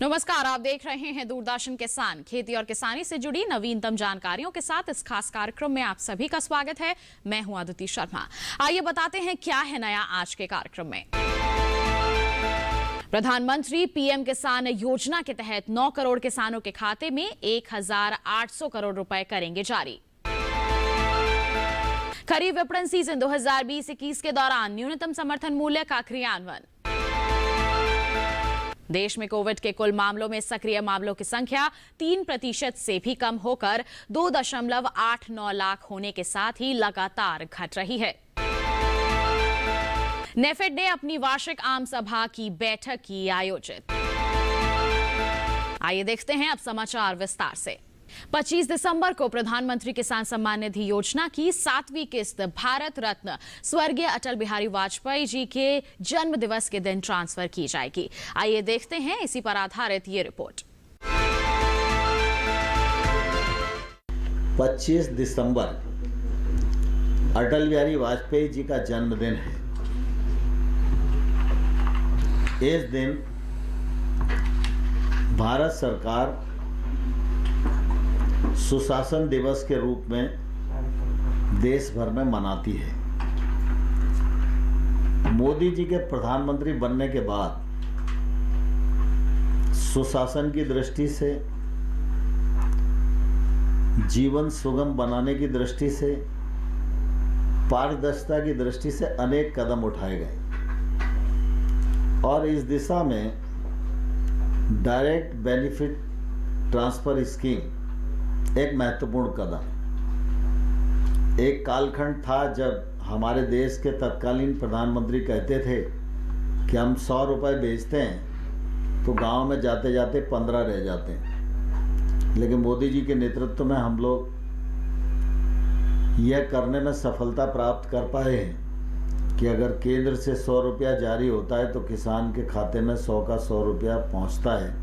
नमस्कार, आप देख रहे हैं दूरदर्शन किसान। खेती और किसानी से जुड़ी नवीनतम जानकारियों के साथ इस खास कार्यक्रम में आप सभी का स्वागत है। मैं हूं अदिति शर्मा। आइए बताते हैं क्या है नया आज के कार्यक्रम में। प्रधानमंत्री पीएम किसान योजना के तहत 9 करोड़ किसानों के खाते में 1800 करोड़ रुपए करेंगे जारी। खरीफ विपणन सीजन 2020-21 के दौरान न्यूनतम समर्थन मूल्य का क्रियान्वयन। देश में कोविड के कुल मामलों में सक्रिय मामलों की संख्या 3% से भी कम होकर 2.89 लाख होने के साथ ही लगातार घट रही है। नेफेड ने अपनी वार्षिक आम सभा की बैठक की आयोजित। आइए देखते हैं अब समाचार विस्तार से। 25 दिसंबर को प्रधानमंत्री किसान सम्मान निधि योजना की 7वीं किस्त भारत रत्न स्वर्गीय अटल बिहारी वाजपेयी जी के जन्म दिवस के दिन ट्रांसफर की जाएगी। आइए देखते हैं इसी पर आधारित ये रिपोर्ट। 25 दिसंबर अटल बिहारी वाजपेयी जी का जन्मदिन है। इस दिन भारत सरकार सुशासन दिवस के रूप में देश भर में मनाती है। मोदी जी के प्रधानमंत्री बनने के बाद सुशासन की दृष्टि से, जीवन सुगम बनाने की दृष्टि से, पारदर्शिता की दृष्टि से अनेक कदम उठाए गए और इस दिशा में डायरेक्ट बेनिफिट ट्रांसफर स्कीम एक महत्वपूर्ण कदम। एक कालखंड था जब हमारे देश के तत्कालीन प्रधानमंत्री कहते थे कि हम 100 रुपये बेचते हैं तो गांव में जाते जाते 15 रह जाते हैं, लेकिन मोदी जी के नेतृत्व में हम लोग यह करने में सफलता प्राप्त कर पाए हैं कि अगर केंद्र से 100 रुपया जारी होता है तो किसान के खाते में 100 का 100 रुपया पहुँचता है।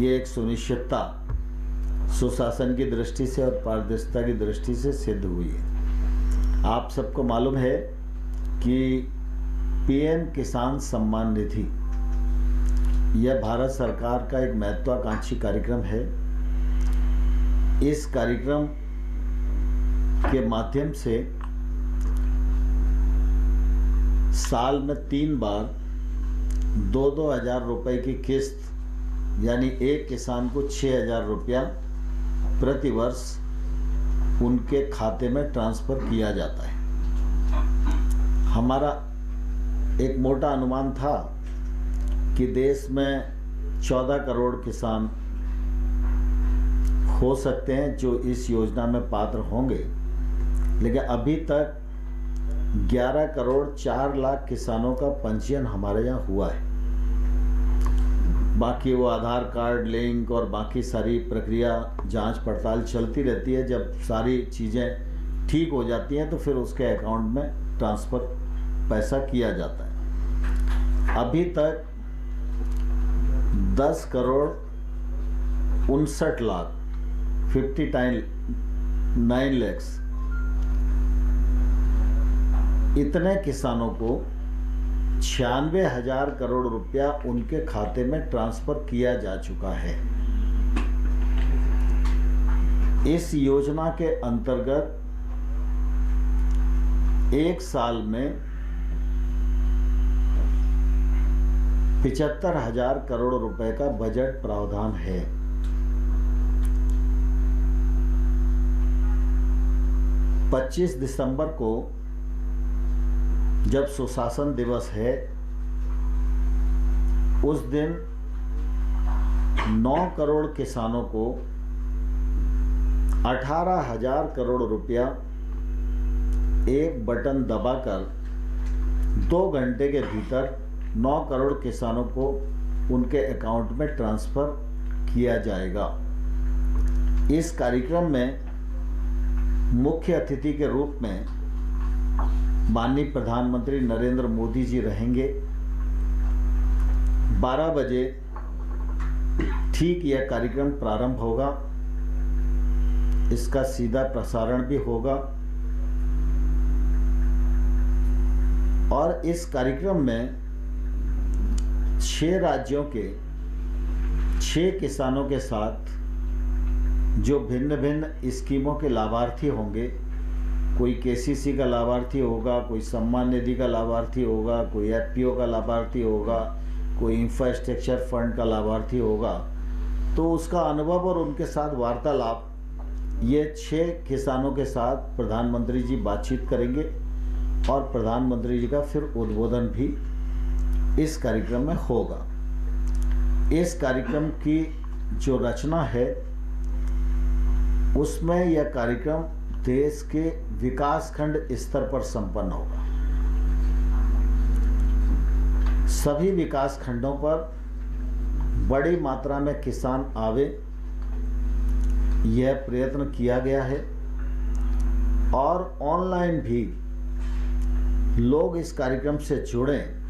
ये एक सुनिश्चितता सुशासन की दृष्टि से और पारदर्शिता की दृष्टि से सिद्ध हुई है। आप सबको मालूम है कि पीएम किसान सम्मान निधि यह भारत सरकार का एक महत्वाकांक्षी कार्यक्रम है। इस कार्यक्रम के माध्यम से साल में 3 बार 2-2 हजार रुपए की किस्त, यानी एक किसान को 6,000 रुपया प्रति वर्ष उनके खाते में ट्रांसफर किया जाता है। हमारा एक मोटा अनुमान था कि देश में 14 करोड़ किसान हो सकते हैं जो इस योजना में पात्र होंगे, लेकिन अभी तक 11 करोड़ 4 लाख किसानों का पंजीयन हमारे यहाँ हुआ है। बाकी वो आधार कार्ड लिंक और बाकी सारी प्रक्रिया जांच पड़ताल चलती रहती है। जब सारी चीज़ें ठीक हो जाती हैं तो फिर उसके अकाउंट में ट्रांसफ़र पैसा किया जाता है। अभी तक 10 करोड़ 59 लाख 59 lakhs इतने किसानों को 96,000 करोड़ रुपया उनके खाते में ट्रांसफर किया जा चुका है। इस योजना के अंतर्गत एक साल में 75,000 करोड़ रुपए का बजट प्रावधान है। – 25 दिसंबर को जब सुशासन दिवस है, उस दिन 9 करोड़ किसानों को 18,000 करोड़ रुपया एक बटन दबाकर 2 घंटे के भीतर 9 करोड़ किसानों को उनके अकाउंट में ट्रांसफर किया जाएगा। इस कार्यक्रम में मुख्य अतिथि के रूप में माननीय प्रधानमंत्री नरेंद्र मोदी जी रहेंगे। 12 बजे ठीक यह कार्यक्रम प्रारंभ होगा। इसका सीधा प्रसारण भी होगा और इस कार्यक्रम में 6 राज्यों के 6 किसानों के साथ जो भिन्न भिन्न स्कीमों के लाभार्थी होंगे, कोई केसीसी का लाभार्थी होगा, कोई सम्मान निधि का लाभार्थी होगा, कोई एफपीओ का लाभार्थी होगा, कोई इंफ्रास्ट्रक्चर फंड का लाभार्थी होगा, तो उसका अनुभव और उनके साथ वार्तालाप ये 6 किसानों के साथ प्रधानमंत्री जी बातचीत करेंगे और प्रधानमंत्री जी का फिर उद्बोधन भी इस कार्यक्रम में होगा। इस कार्यक्रम की जो रचना है उसमें यह कार्यक्रम देश के विकासखंड स्तर पर संपन्न होगा। सभी विकासखंडों पर बड़ी मात्रा में किसान आवे, यह प्रयत्न किया गया है और ऑनलाइन भी लोग इस कार्यक्रम से जुड़ें,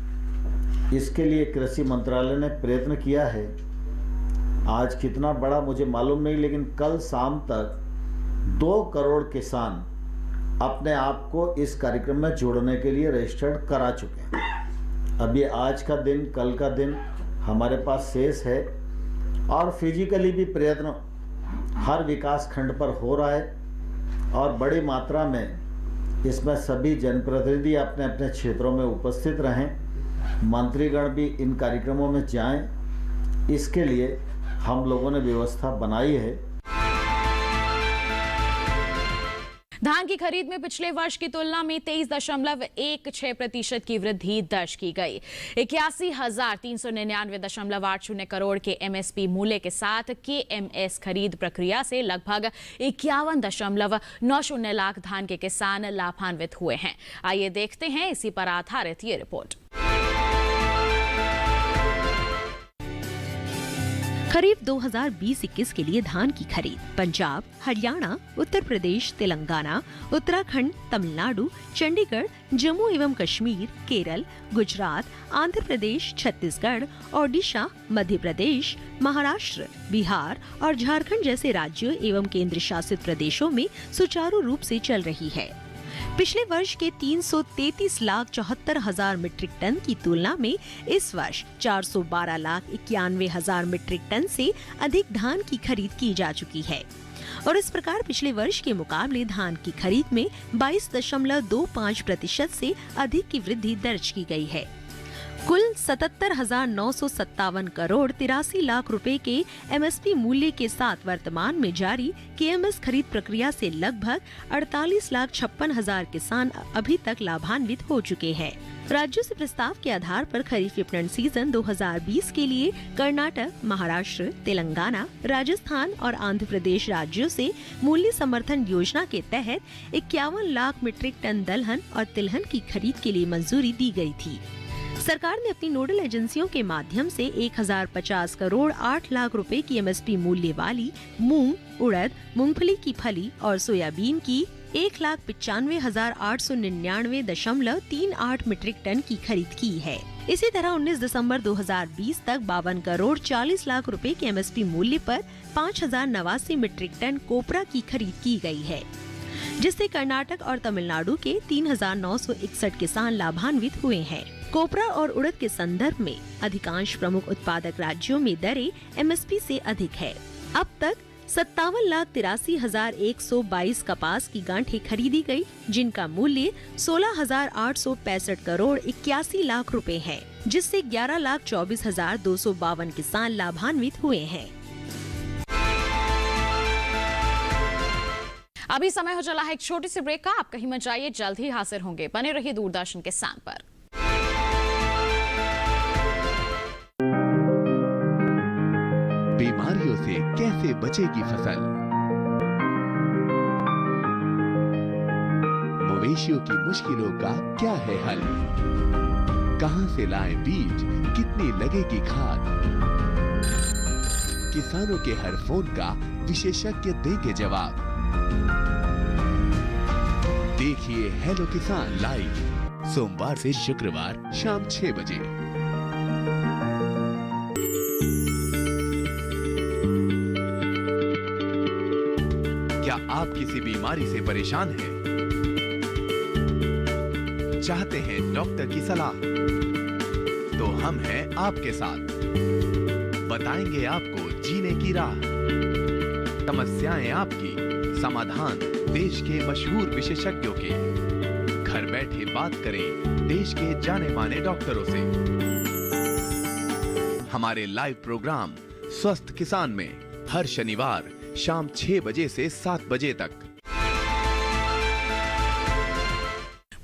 इसके लिए कृषि मंत्रालय ने प्रयत्न किया है। आज कितना बड़ा मुझे मालूम नहीं, लेकिन कल शाम तक 2 करोड़ किसान अपने आप को इस कार्यक्रम में जोड़ने के लिए रजिस्टर्ड करा चुके हैं। अभी आज का दिन, कल का दिन हमारे पास शेष है और फिजिकली भी प्रयत्न हर विकास खंड पर हो रहा है और बड़ी मात्रा में इसमें सभी जनप्रतिनिधि अपने अपने क्षेत्रों में उपस्थित रहें, मंत्रीगण भी इन कार्यक्रमों में जाएं, इसके लिए हम लोगों ने व्यवस्था बनाई है। धान की खरीद में पिछले वर्ष की तुलना में 23.16% की वृद्धि दर्ज की गई। 81,399.80 करोड़ के एमएसपी मूल्य के साथ केएमएस खरीद प्रक्रिया से लगभग 51.90 लाख धान के किसान लाभान्वित हुए हैं। आइए देखते हैं इसी पर आधारित ये रिपोर्ट। खरीफ 2020-21 के लिए धान की खरीद पंजाब, हरियाणा, उत्तर प्रदेश, तेलंगाना, उत्तराखंड, तमिलनाडु, चंडीगढ़, जम्मू एवं कश्मीर, केरल, गुजरात, आंध्र प्रदेश, छत्तीसगढ़, ओडिशा, मध्य प्रदेश, महाराष्ट्र, बिहार और झारखंड जैसे राज्यों एवं केंद्र शासित प्रदेशों में सुचारू रूप से चल रही है। पिछले वर्ष के 333,74,000 मीट्रिक टन की तुलना में इस वर्ष 412,91,000 मीट्रिक टन से अधिक धान की खरीद की जा चुकी है और इस प्रकार पिछले वर्ष के मुकाबले धान की खरीद में 22.25% से अधिक की वृद्धि दर्ज की गई है। कुल 77,957 करोड़ 83 लाख रुपए के एमएसपी मूल्य के साथ वर्तमान में जारी केएमएस खरीद प्रक्रिया से लगभग 48,56,000 किसान अभी तक लाभान्वित हो चुके हैं। राज्यों से प्रस्ताव के आधार पर खरीफ विपणन सीजन 2020 के लिए कर्नाटक, महाराष्ट्र, तेलंगाना, राजस्थान और आंध्र प्रदेश राज्यों से मूल्य समर्थन योजना के तहत 51 लाख मीट्रिक टन दलहन और तिलहन की खरीद के लिए मंजूरी दी गई थी। सरकार ने अपनी नोडल एजेंसियों के माध्यम से 1050 करोड़ 8 लाख रुपए की एमएसपी मूल्य वाली मूंग, उड़द, मूंगफली की फली और सोयाबीन की 1,95,899.38 मीट्रिक टन की खरीद की है। इसी तरह 19 दिसंबर 2020 तक 52 करोड़ 40 लाख रुपए के एमएसपी मूल्य पर 5,089 मीट्रिक टन कोपरा की खरीद की गई है, जिससे कर्नाटक और तमिलनाडु के 3,961 किसान लाभान्वित हुए हैं। कोपरा और उड़द के संदर्भ में अधिकांश प्रमुख उत्पादक राज्यों में दरें एमएसपी से अधिक है। अब तक 57,83,122 कपास की गांठें खरीदी गई, जिनका मूल्य 16,865 करोड़ 81 लाख रुपए है, जिससे 11,24,252 किसान लाभान्वित हुए हैं। अभी समय हो चला है एक छोटी सी ब्रेक का। आप कहीं मत जाइए, जल्द ही हाजिर होंगे। बने रहिए दूरदर्शन के साथ पर। बीमारियों से कैसे बचेगी फसल? मवेशियों की मुश्किलों का क्या है हल? कहां से लाएं बीज, कितनी लगेगी खाद? किसानों के हर फोन का विशेषज्ञ देंगे जवाब। देखिए हेलो किसान लाइव सोमवार से शुक्रवार शाम 6 बजे। क्या आप किसी बीमारी से परेशान हैं? चाहते हैं डॉक्टर की सलाह? तो हम हैं आपके साथ। बताएंगे आपको जीने की राह। समस्याएं आपकी, समाधान देश के मशहूर विशेषज्ञों के। घर बैठे बात करें देश के जाने माने डॉक्टरों से। हमारे लाइव प्रोग्राम स्वस्थ किसान में हर शनिवार शाम 6 बजे से 7 बजे तक।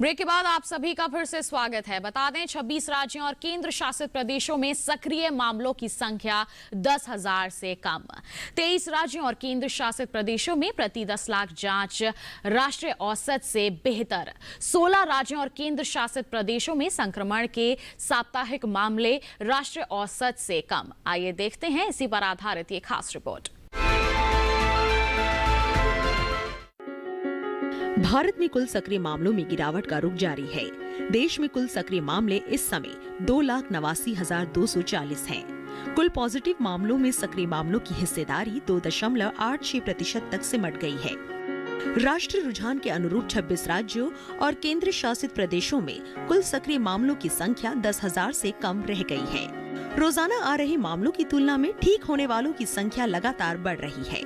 ब्रेक के बाद आप सभी का फिर से स्वागत है। बता दें 26 राज्यों और केंद्र शासित प्रदेशों में सक्रिय मामलों की संख्या 10,000 से कम। 23 राज्यों और केंद्र शासित प्रदेशों में प्रति 10 लाख जांच राष्ट्रीय औसत से बेहतर। 16 राज्यों और केंद्र शासित प्रदेशों में संक्रमण के साप्ताहिक मामले राष्ट्रीय औसत से कम। आइए देखते हैं इसी पर आधारित ये खास रिपोर्ट। भारत में कुल सक्रिय मामलों में गिरावट का रुख जारी है। देश में कुल सक्रिय मामले इस समय 2,89,240 हैं। कुल पॉजिटिव मामलों में सक्रिय मामलों की हिस्सेदारी 2.86% तक सिमट गई है। राष्ट्रीय रुझान के अनुरूप 26 राज्यों और केंद्र शासित प्रदेशों में कुल सक्रिय मामलों की संख्या 10,000 से कम रह गई है। रोजाना आ रहे मामलों की तुलना में ठीक होने वालों की संख्या लगातार बढ़ रही है,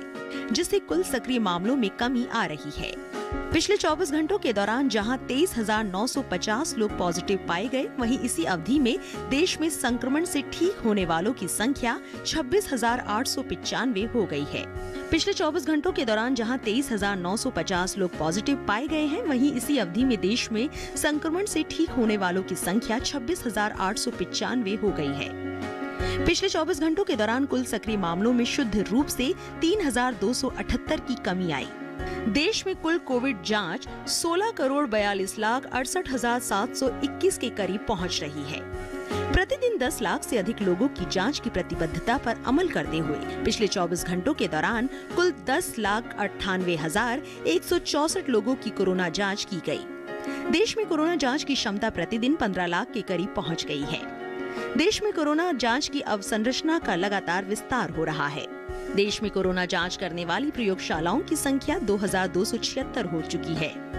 जिससे कुल सक्रिय मामलों में कमी आ रही है। पिछले 24 घंटों के दौरान जहां 23,950 लोग पॉजिटिव पाए गए, वहीं इसी अवधि में देश में संक्रमण से ठीक होने वालों की संख्या 26,895 हो गई है। पिछले 24 घंटों के दौरान जहां 23,950 लोग पॉजिटिव पाए गए हैं, वहीं इसी अवधि में देश में संक्रमण से ठीक होने वालों की संख्या 26,895 हो गई है। पिछले 24 घंटों के दौरान कुल सक्रिय मामलों में शुद्ध रूप से 3,278 की कमी आई। देश में कुल कोविड जांच 16,42,68,721 के करीब पहुंच रही है। प्रतिदिन 10 लाख से अधिक लोगों की जांच की प्रतिबद्धता पर अमल करते हुए पिछले 24 घंटों के दौरान कुल 10,98,164 लोगों की कोरोना जांच की गई। देश में कोरोना जांच की क्षमता प्रतिदिन 15 लाख के करीब पहुंच गई है। देश में कोरोना जांच की अवसंरचना का लगातार विस्तार हो रहा है। देश में कोरोना जांच करने वाली प्रयोगशालाओं की संख्या 2,276 हो चुकी है।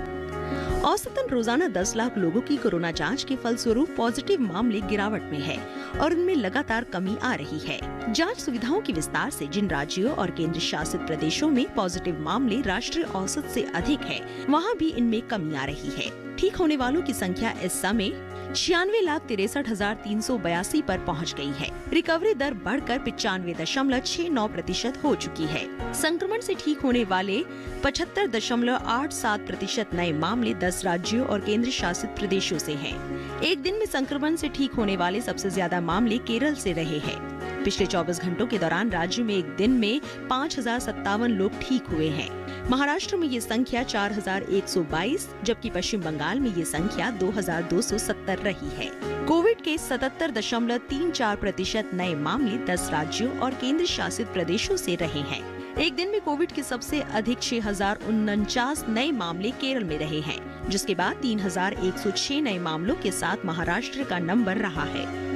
औसतन रोजाना 10 लाख लोगों की कोरोना जांच के फलस्वरूप पॉजिटिव मामले गिरावट में है और उनमें लगातार कमी आ रही है। जांच सुविधाओं के विस्तार से जिन राज्यों और केंद्र शासित प्रदेशों में पॉजिटिव मामले राष्ट्रीय औसत से अधिक है, वहां भी इनमें कमी आ रही है। ठीक होने वालों की संख्या इस समय 96,63,382 पर पहुंच गई है। रिकवरी दर बढ़कर 95.69% हो चुकी है। संक्रमण से ठीक होने वाले 75.87% नए मामले 10 राज्यों और केंद्र शासित प्रदेशों से हैं। एक दिन में संक्रमण से ठीक होने वाले सबसे ज्यादा मामले केरल से रहे हैं। पिछले 24 घंटों के दौरान राज्य में एक दिन में 5,057 लोग ठीक हुए हैं। महाराष्ट्र में ये संख्या 4,122, जबकि पश्चिम बंगाल में ये संख्या 2,270 रही है। कोविड के 77.34% नए मामले 10 राज्यों और केंद्र शासित प्रदेशों से रहे हैं। एक दिन में कोविड के सबसे अधिक 6,049 नए मामले केरल में रहे हैं, जिसके बाद 3,106 नए मामलों के साथ महाराष्ट्र का नंबर रहा है।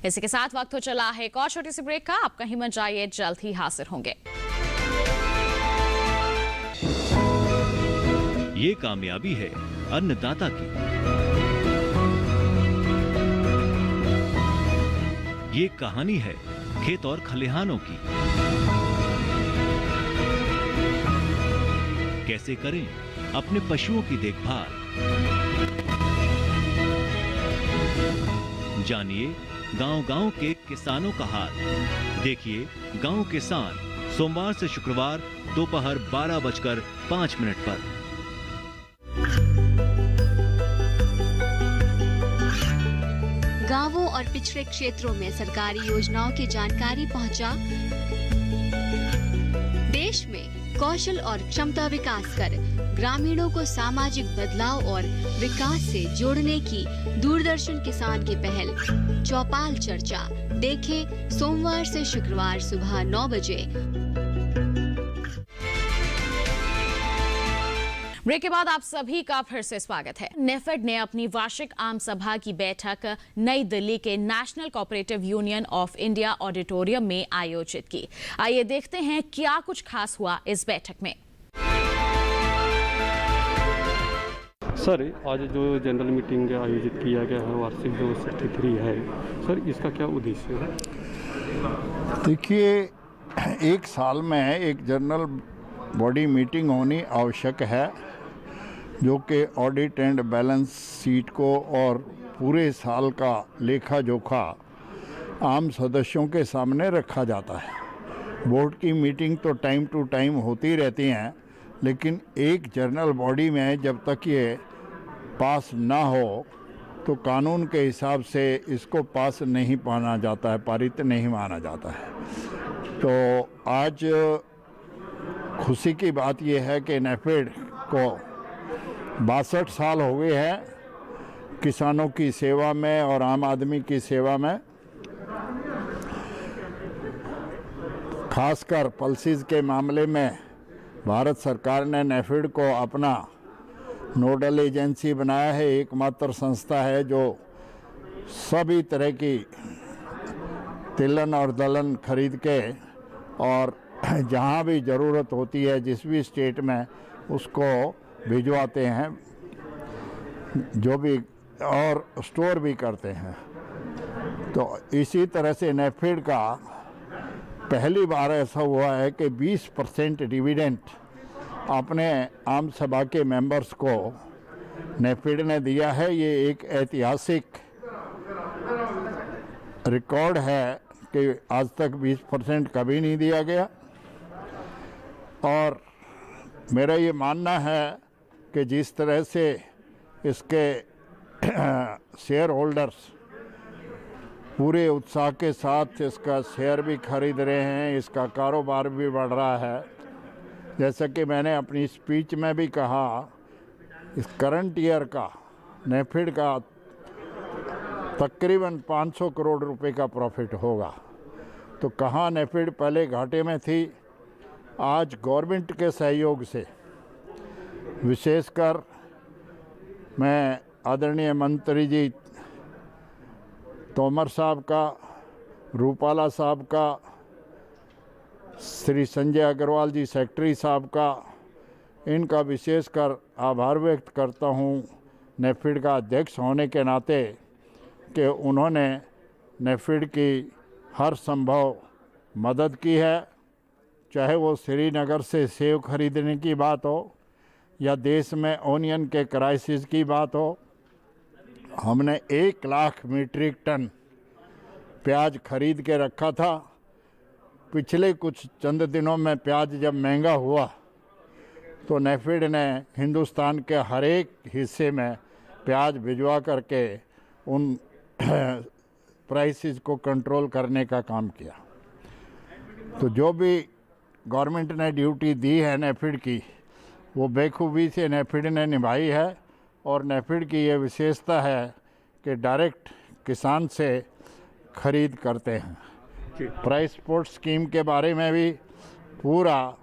इसी के साथ वक्त हो चला है एक और छोटी सी ब्रेक का। आप कहीं मत जाइए, जल्द ही हाजिर होंगे। ये कामयाबी है अन्नदाता की, ये कहानी है खेत और खलिहानों की। कैसे करें अपने पशुओं की देखभाल, जानिए गांव-गांव के किसानों का हाल। देखिए गांव किसान सोमवार से शुक्रवार दोपहर 12:05 पर। गांवों और पिछड़े क्षेत्रों में सरकारी योजनाओं की जानकारी पहुंचा। देश में कौशल और क्षमता विकास कर ग्रामीणों को सामाजिक बदलाव और विकास से जोड़ने की दूरदर्शन किसान की पहल चौपाल चर्चा देखें सोमवार से शुक्रवार सुबह 9 बजे। ब्रेक के बाद आप सभी का फिर से स्वागत है। नेफेड ने अपनी वार्षिक आम सभा की बैठक नई दिल्ली के national cooperative union of India auditorium में आयोजित की। आइए देखते हैं क्या कुछ खास हुआ इस बैठक में। सर आज जो जनरल मीटिंग आयोजित किया गया है वार्षिक जो 63 है सर, इसका क्या उद्देश्य है? देखिए, एक साल में एक जनरल बॉडी मीटिंग होनी आवश्यक है, जो कि ऑडिट एंड बैलेंस शीट को और पूरे साल का लेखा जोखा आम सदस्यों के सामने रखा जाता है। बोर्ड की मीटिंग तो टाइम टू टाइम होती रहती हैं, लेकिन एक जनरल बॉडी में जब तक ये पास ना हो तो कानून के हिसाब से इसको पास नहीं माना जाता है, पारित नहीं माना जाता है। तो आज खुशी की बात यह है कि नेफेड को 62 साल हो गए हैं किसानों की सेवा में और आम आदमी की सेवा में। खासकर पल्सीज के मामले में भारत सरकार ने नेफेड को अपना नोडल एजेंसी बनाया है। एकमात्र संस्था है जो सभी तरह की तिलहन और दलहन खरीद के और जहाँ भी ज़रूरत होती है जिस भी स्टेट में उसको भिजवाते हैं, जो भी, और स्टोर भी करते हैं। तो इसी तरह से नेफेड का पहली बार ऐसा हुआ है कि 20% डिविडेंड अपने आम सभा के मेंबर्स को नेफेड ने दिया है। ये एक ऐतिहासिक रिकॉर्ड है कि आज तक 20% कभी नहीं दिया गया। और मेरा ये मानना है कि जिस तरह से इसके शेयर होल्डर्स पूरे उत्साह के साथ इसका शेयर भी खरीद रहे हैं, इसका कारोबार भी बढ़ रहा है। जैसा कि मैंने अपनी स्पीच में भी कहा, इस करंट ईयर का नेफेड का तकरीबन 500 करोड़ रुपए का प्रॉफिट होगा। तो कहाँ नेफेड पहले घाटे में थी, आज गवर्नमेंट के सहयोग से, विशेषकर मैं आदरणीय मंत्री जी तोमर साहब का, रूपाला साहब का, श्री संजय अग्रवाल जी सेक्रेटरी साहब का, इनका विशेषकर आभार व्यक्त करता हूँ नेफेड का अध्यक्ष होने के नाते कि उन्होंने नेफेड की हर संभव मदद की है। चाहे वो श्रीनगर से सेब खरीदने की बात हो या देश में ओनियन के क्राइसिस की बात हो। हमने 1 लाख मीट्रिक टन प्याज खरीद के रखा था। पिछले कुछ चंद दिनों में प्याज जब महंगा हुआ तो नेफेड ने हिंदुस्तान के हर एक हिस्से में प्याज भिजवा करके उन प्राइसेस को कंट्रोल करने का काम किया। तो जो भी गवर्नमेंट ने ड्यूटी दी है नेफेड की, वो बेखूबी से नेफेड ने निभाई है। और नेफेड की ये विशेषता है कि डायरेक्ट किसान से खरीद करते हैं। प्राइस सपोर्ट स्कीम के बारे में भी पूरा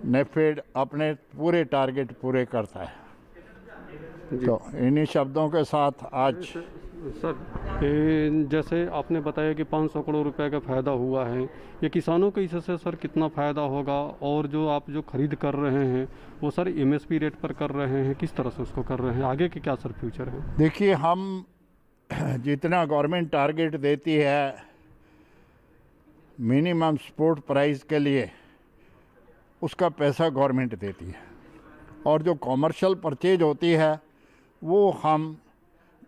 नेफेड अपने पूरे टारगेट पूरे करता है। तो इन्हीं शब्दों के साथ आज सर, जैसे आपने बताया कि 500 करोड़ रुपए का फ़ायदा हुआ है, ये किसानों को इससे सर कितना फ़ायदा होगा? और जो आप जो खरीद कर रहे हैं वो सर एमएसपी रेट पर कर रहे हैं, किस तरह से उसको कर रहे हैं? आगे के क्या सर फ्यूचर है? देखिए, हम जितना गवर्नमेंट टारगेट देती है मिनिमम सपोर्ट प्राइस के लिए, उसका पैसा गवर्नमेंट देती है। और जो कॉमर्शियल परचेज होती है वो हम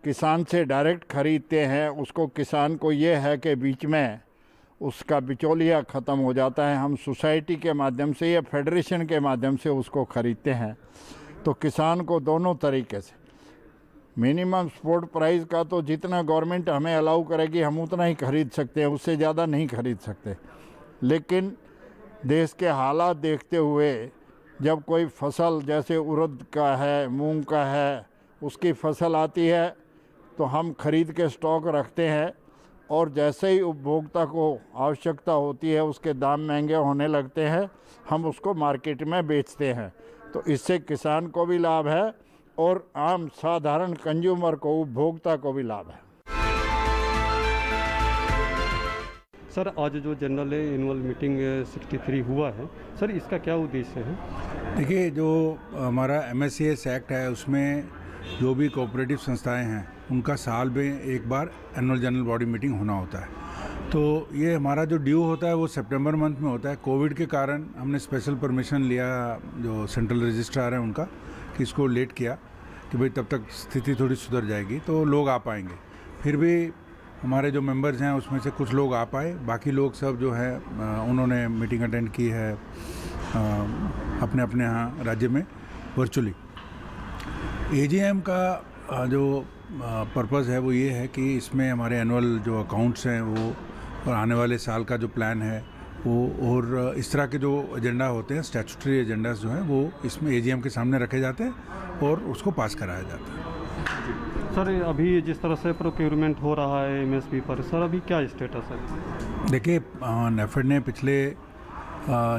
किसान से डायरेक्ट खरीदते हैं। उसको किसान को ये है कि बीच में उसका बिचौलिया ख़त्म हो जाता है। हम सोसाइटी के माध्यम से या फेडरेशन के माध्यम से उसको ख़रीदते हैं। तो किसान को दोनों तरीके से मिनिमम सपोर्ट प्राइस का तो जितना गवर्नमेंट हमें अलाउ करेगी हम उतना ही खरीद सकते हैं, उससे ज़्यादा नहीं खरीद सकते। लेकिन देश के हालात देखते हुए जब कोई फसल जैसे उड़द का है, मूंग का है, उसकी फसल आती है तो हम खरीद के स्टॉक रखते हैं। और जैसे ही उपभोक्ता को आवश्यकता होती है, उसके दाम महंगे होने लगते हैं, हम उसको मार्केट में बेचते हैं। तो इससे किसान को भी लाभ है और आम साधारण कंज्यूमर को, उपभोक्ता को भी लाभ है। सर आज जो जनरल एनुअल मीटिंग 63 हुआ है सर, इसका क्या उद्देश्य है? देखिए, जो हमारा MSCS एक्ट है उसमें जो भी कोऑपरेटिव संस्थाएं हैं उनका साल में एक बार एनुअल जनरल बॉडी मीटिंग होना होता है। तो ये हमारा जो ड्यू होता है वो सितंबर मंथ में होता है। कोविड के कारण हमने स्पेशल परमिशन लिया जो सेंट्रल रजिस्ट्रार है उनका कि इसको लेट किया कि भाई तब तक स्थिति थोड़ी सुधर जाएगी तो लोग आ पाएंगे। फिर भी हमारे जो मेंबर्स हैं उसमें से कुछ लोग आ पाए, बाकी लोग सब जो है उन्होंने मीटिंग अटेंड की है अपने अपने यहाँ राज्य में वर्चुअली। एजीएम का जो पर्पज़ है वो ये है कि इसमें हमारे एनुअल जो अकाउंट्स हैं वो और आने वाले साल का जो प्लान है वो और इस तरह के जो एजेंडा होते हैं स्टैट्यूटरी एजेंडास जो हैं वो इसमें एजीएम के सामने रखे जाते हैं और उसको पास कराया जाता है। सर अभी जिस तरह से प्रोक्योरमेंट हो रहा है एमएसपी पर, सर अभी क्या स्टेटस है? देखिए नेफेड ने पिछले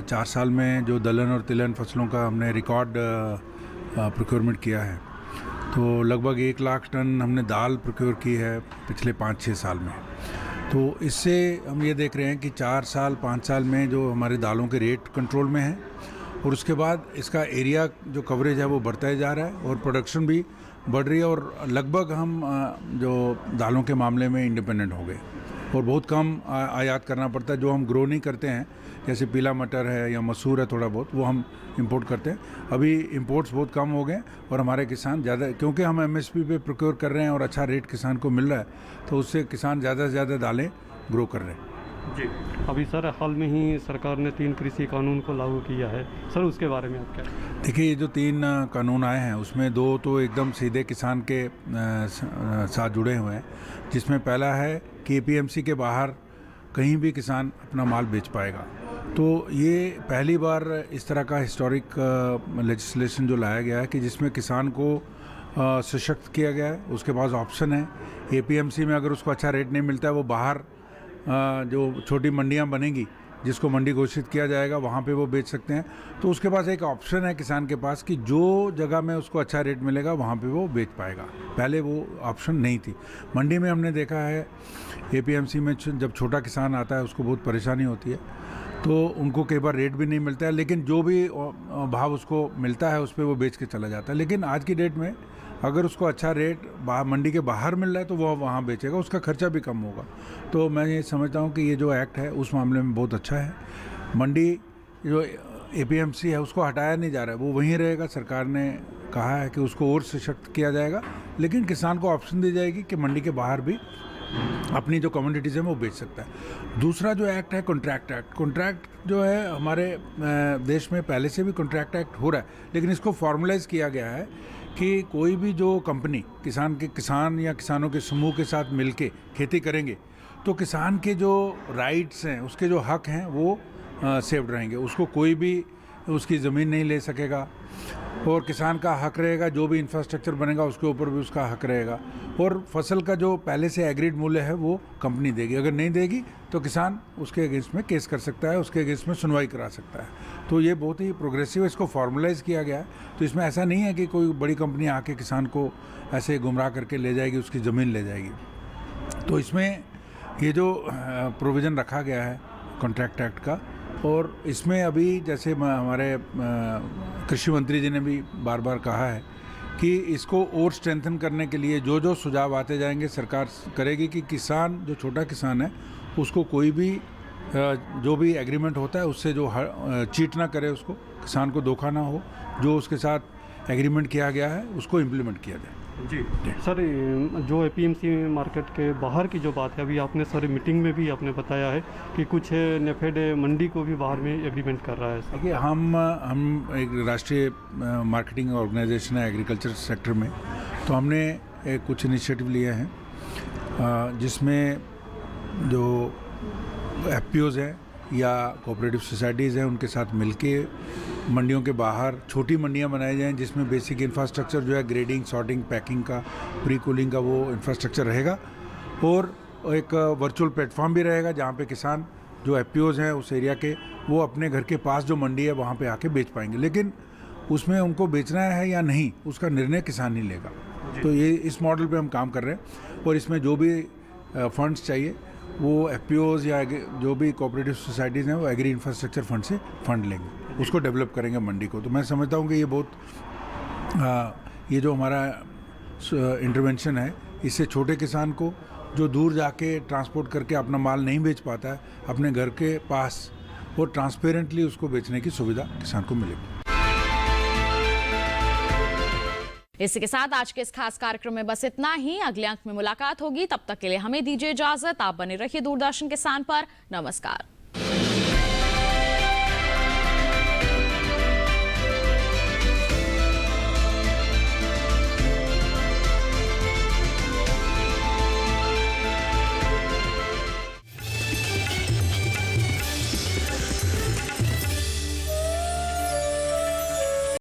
4 साल में जो दलहन और तिलहन फसलों का हमने रिकॉर्ड प्रोक्योरमेंट किया है, तो लगभग 1 लाख टन हमने दाल प्रोक्योर की है पिछले 5-6 साल में। तो इससे हम ये देख रहे हैं कि 4 साल 5 साल में जो हमारे दालों के रेट कंट्रोल में है और उसके बाद इसका एरिया जो कवरेज है वो बढ़ता ही जा रहा है और प्रोडक्शन भी बढ़ रही है और लगभग हम जो दालों के मामले में इंडिपेंडेंट हो गए और बहुत कम आयात करना पड़ता है। जो हम ग्रो नहीं करते हैं जैसे पीला मटर है या मसूर है थोड़ा बहुत, वो हम इंपोर्ट करते हैं। अभी इंपोर्ट्स बहुत कम हो गए और हमारे किसान ज़्यादा, क्योंकि हम एमएसपी पे प्रोक्योर कर रहे हैं और अच्छा रेट किसान को मिल रहा है, तो उससे किसान ज़्यादा से ज़्यादा दालें ग्रो कर रहे हैं। जी अभी सर हाल में ही सरकार ने 3 कृषि कानून को लागू किया है, सर उसके बारे में आप क्या? देखिए ये जो 3 कानून आए हैं उसमें 2 तो एकदम सीधे किसान के साथ जुड़े हुए हैं, जिसमें पहला है कि एपीएमसी के बाहर कहीं भी किसान अपना माल बेच पाएगा। तो ये पहली बार इस तरह का हिस्टोरिक लेजिस्लेशन जो लाया गया है कि जिसमें किसान को सशक्त किया गया है, उसके पास ऑप्शन है। एपीएमसी में अगर उसको अच्छा रेट नहीं मिलता है वो बाहर जो छोटी मंडियां बनेंगी जिसको मंडी घोषित किया जाएगा वहाँ पे वो बेच सकते हैं। तो उसके पास एक ऑप्शन है किसान के पास कि जो जगह में उसको अच्छा रेट मिलेगा वहाँ पे वो बेच पाएगा, पहले वो ऑप्शन नहीं थी। मंडी में हमने देखा है एपीएमसी में जब छोटा किसान आता है उसको बहुत परेशानी होती है, तो उनको कई बार रेट भी नहीं मिलता है, लेकिन जो भी भाव उसको मिलता है उस पर वो बेच के चला जाता है। लेकिन आज की डेट में अगर उसको अच्छा रेट मंडी के बाहर मिल रहा है तो वो वहाँ बेचेगा, उसका खर्चा भी कम होगा। तो मैं ये समझता हूँ कि ये जो एक्ट है उस मामले में बहुत अच्छा है। मंडी जो एपीएमसी है उसको हटाया नहीं जा रहा है, वो वहीं रहेगा। सरकार ने कहा है कि उसको और सशक्त किया जाएगा, लेकिन किसान को ऑप्शन दी जाएगी कि मंडी के बाहर भी अपनी जो कमोडिटीज़ है वो बेच सकता है। दूसरा जो एक्ट है कॉन्ट्रैक्ट एक्ट। कॉन्ट्रैक्ट जो है हमारे देश में पहले से भी कॉन्ट्रैक्ट एक्ट हो रहा है, लेकिन इसको फॉर्मलाइज किया गया है कि कोई भी जो कंपनी किसान या किसानों के समूह के साथ मिलके खेती करेंगे तो किसान के जो राइट्स हैं, उसके जो हक हैं वो सेव्ड रहेंगे। उसको कोई भी उसकी ज़मीन नहीं ले सकेगा और किसान का हक रहेगा, जो भी इंफ्रास्ट्रक्चर बनेगा उसके ऊपर भी उसका हक रहेगा। और फसल का जो पहले से एग्रीड मूल्य है वो कंपनी देगी, अगर नहीं देगी तो किसान उसके अगेंस्ट में केस कर सकता है, उसके अगेंस्ट में सुनवाई करा सकता है। तो ये बहुत ही प्रोग्रेसिव है, इसको फॉर्मलाइज किया गया है। तो इसमें ऐसा नहीं है कि कोई बड़ी कंपनी आके किसान को ऐसे गुमराह करके ले जाएगी, उसकी ज़मीन ले जाएगी। तो इसमें ये जो प्रोविज़न रखा गया है कॉन्ट्रैक्ट एक्ट का, और इसमें अभी जैसे हमारे कृषि मंत्री जी ने भी बार बार कहा है कि इसको और स्ट्रेंथन करने के लिए जो जो सुझाव आते जाएंगे सरकार करेगी कि किसान जो छोटा किसान है उसको कोई भी जो भी एग्रीमेंट होता है उससे जो चीट ना करे, उसको किसान को धोखा ना हो, जो उसके साथ एग्रीमेंट किया गया है उसको इम्प्लीमेंट किया जाए। जी सर, जो एपीएमसी मार्केट के बाहर की जो बात है, अभी आपने सर मीटिंग में भी आपने बताया है कि कुछ नेफेड मंडी को भी बाहर में एग्रीमेंट कर रहा है। देखिए हम एक राष्ट्रीय मार्केटिंग ऑर्गेनाइजेशन है एग्रीकल्चर सेक्टर में, तो हमने कुछ इनिशिएटिव लिए हैं जिसमें जो एफपीओज़ हैं या कोऑपरेटिव सोसाइटीज़ हैं उनके साथ मिलके मंडियों के बाहर छोटी मंडियां बनाई जाएं, जिसमें बेसिक इंफ्रास्ट्रक्चर जो है ग्रेडिंग, सॉर्टिंग, पैकिंग का, प्री कूलिंग का वो इंफ्रास्ट्रक्चर रहेगा, और एक वर्चुअल प्लेटफॉर्म भी रहेगा जहां पे किसान जो एफपीओज़ हैं उस एरिया के वो अपने घर के पास जो मंडी है वहां पे आके बेच पाएंगे। लेकिन उसमें उनको बेचना है या नहीं उसका निर्णय किसान ही लेगा। तो ये इस मॉडल पर हम काम कर रहे हैं, और इसमें जो भी फंड्स चाहिए वो एफपीओज़ या जो भी कोऑपरेटिव सोसाइटीज़ हैं वो एग्री इंफ्रास्ट्रक्चर फंड से फंड लेंगे, उसको डेवलप करेंगे मंडी को। तो मैं समझता हूँ कि ये बहुत ये जो हमारा इंटरवेंशन है। इससे छोटे किसान को जो दूर जाके ट्रांसपोर्ट करके अपना माल नहीं बेच पाता है, अपने घर के पास वो ट्रांसपेरेंटली उसको बेचने की सुविधा किसान को मिलेगी। इसी के साथ आज के इस खास कार्यक्रम में बस इतना ही। अगले अंक में मुलाकात होगी, तब तक के लिए हमें दीजिए इजाजत। आप बने रहिए दूरदर्शन किसान पर। नमस्कार।